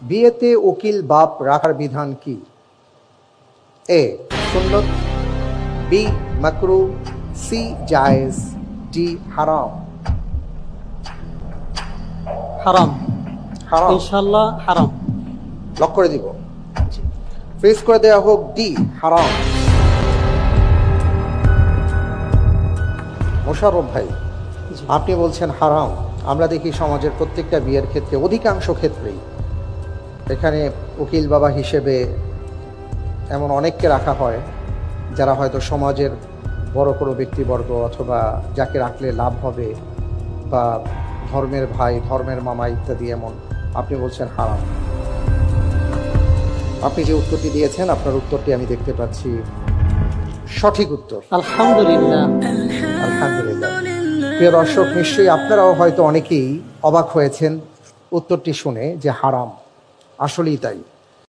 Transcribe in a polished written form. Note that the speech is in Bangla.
বিয়েতে উকিল বাপ রাখার বিধান কি? এ সুন্নত, বি মাকরু, সি জায়েজ, ডি হারাম। হারাম। হারাম ইনশাআল্লাহ হারাম। লক করে দিব, ফ্রিজ করে দেওয়া হোক, ডি হারাম। মোশাররফ ভাই, আপনি বলছেন হারাম। আমরা দেখি সমাজের প্রত্যেকটা বিয়ের ক্ষেত্রে, অধিকাংশ ক্ষেত্রেই এখানে উকিল বাবা হিসেবে এমন অনেককে রাখা হয় যারা হয়তো সমাজের বড় কোনো ব্যক্তিবর্গ, অথবা যাকে রাখলে লাভ হবে, বা ধর্মের ভাই, ধর্মের মামা ইত্যাদি। এমন আপনি বলছেন হারাম। আপনি যে উত্তরটি দিয়েছেন, আপনার উত্তরটি আমি দেখতে পাচ্ছি সঠিক উত্তর। আলহামদুলিল্লাহ। আলহামদুলিল্লাহ। প্রিয় দর্শক, নিশ্চয়ই আপনারাও হয়তো অনেকেই অবাক হয়েছেন উত্তরটি শুনে যে হারাম। আসলেই তাই।